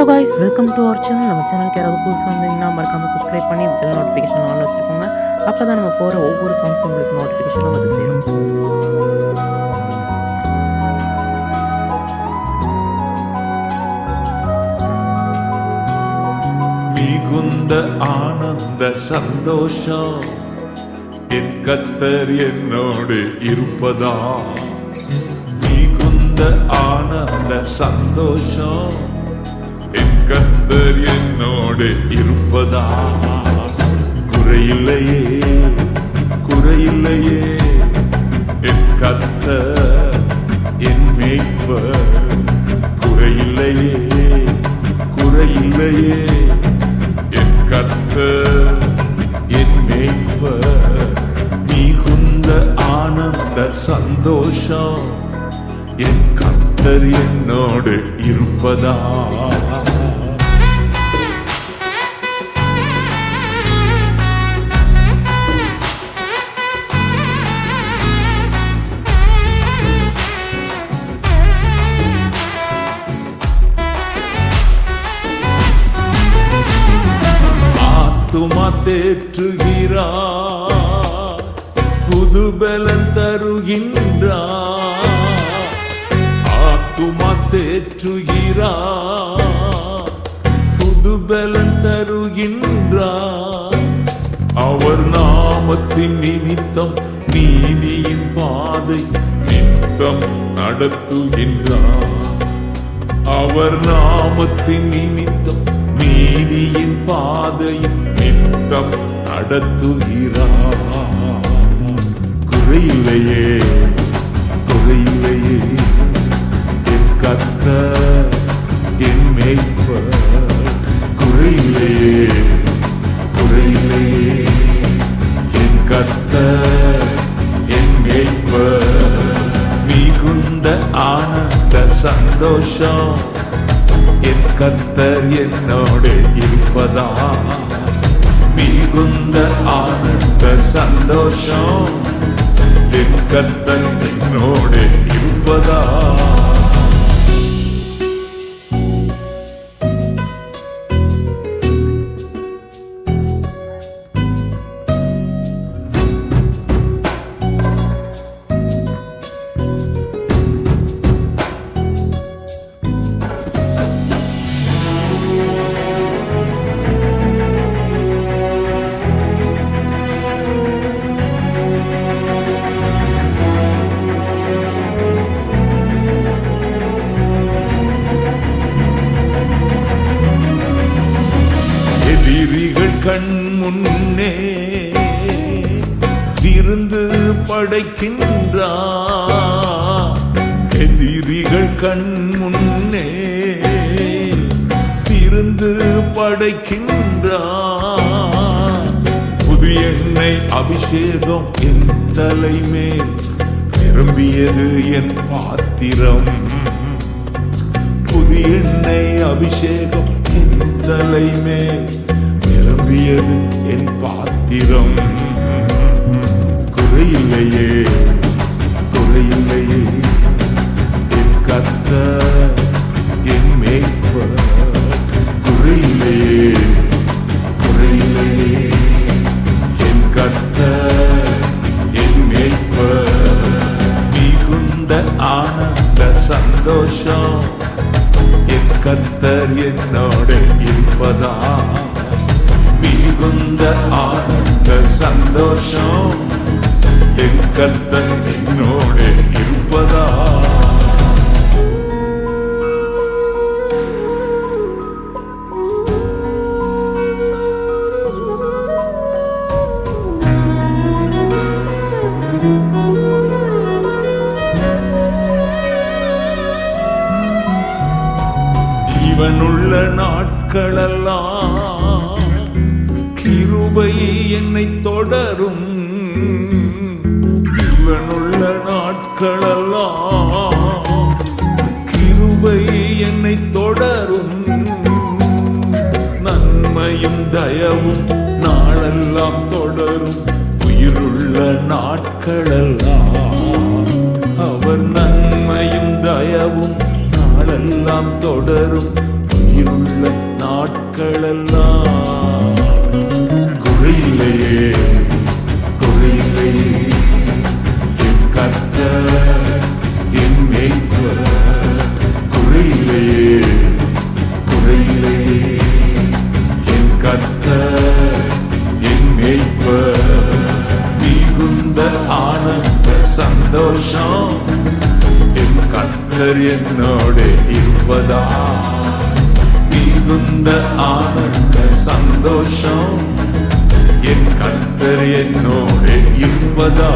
Guys welcome to our channel. நம்ம சேனலுக்கு யாராவது புதுசாக வந்தீங்கன்னா மறக்காமல் சப்ஸ்கிரைப் பண்ணி பெல் நோட்டிஃபிகேஷன் ஆன் வச்சுக்கோங்க. அப்போ தான் நம்ம போகிற ஒவ்வொரு சாங்ஸும் உங்களுக்கு நோட்டிஃபிகேஷனும் வந்து சேரும். மிகுந்த ஆனந்த சந்தோஷம் என் கர்த்தர் என்னோடு இருப்பதா. மிகுந்த ஆனந்த சந்தோஷம் என் கர்த்தர் என்னோடு இருப்பதா. குறையில்லையே குறையில்லையே என் கர்த்தர் என் மேய்ப்பர். குறையில்லையே குறையில்லையே என் கர்த்தர் என் மேய்ப்பர். மிகுந்த ஆனந்த சந்தோஷம் என் கர்த்தர் என்னோடு இருப்பதா. ஆத்துமா தேற்றுகிறார், புதுபலன் தருகின்றார். ஆத்துமா தேற்றுகிறார், புதுபலன் தருகின்றார். அவர் நாமத்தின் நிமித்தம் நீதியின் பாதை நித்தம் நடத்துகின்றார். அவர் நாமத்தின் நிமித்தம் நீதியின் பாதையின் நித்தம் நடத்துகிறார். குறையில்லையே குறையில்லையே என் கர்த்தர் என் மேய்ப்பர். குறையில்லையே குறையில்லையே என் கர்த்தர் என் மேய்ப்பர். மிகுந்த ஆனந்த சந்தோஷம் என் கர்த்தர் என்னோடு இருப்பதா. மிகுந்த ஆனந்த சந்தோஷம் என் கர்த்தர் என்னோடு இருப்பதா. எதிரிகள் கண் முன்னே விருந்து படைக்கின்றார். எதிரிகள் கண் முன்னே விருந்து படைக்கின்றார். புது எண்ணெய் அபிஷேகம் என் தலைமேல் நிரம்பியது என் பாத்திரம். புது எண்ணெய் அபிஷேகம் என் தலைமேல் நிரம்பியது என் பாத்திரம். குறையில்லையே குறையில்லையே என் கர்த்தர் என் மேய்ப்பர். குறையில்லையே குறையில்லையே என் கர்த்தர் என் மேய்ப்பர். மிகுந்த ஆனந்த சந்தோஷம் என் கர்த்தர் என்னோடு இருப்பதா. மிகுந்த ஆனந்த சந்தோஷம் என் கர்த்தர் என்னோடு இருப்பதா. ஜீவனுள்ள நாட்களெல்லாம் கிருபை என்னை தொடரும். ஜீவனுள்ள நாட்களெல்லாம் கிருபை என்னை தொடரும். நன்மையும் தயவும் நாளெல்லாம் தொடரும். உயிருள்ள நாட்களெல்லாம் அவர் நன்மையும் தயவும் நாளெல்லாம் தொடரும். உயிருள்ள நாட்களெல்லாம் குறையில்லையே குறையில்லையே என் கர்த்தர் என் மேய்ப்பர் குறையில்லையே குறையில்லையே என் கர்த்தர் என் மேய்ப்பர் மிகுந்த ஆனந்த சந்தோஷம் என் கர்த்தர் என்னோடு இருப்பதா மிகுந்த ஆனந்த சந்தோஷம் என் கர்த்தர் என்னோடு இருப்பதா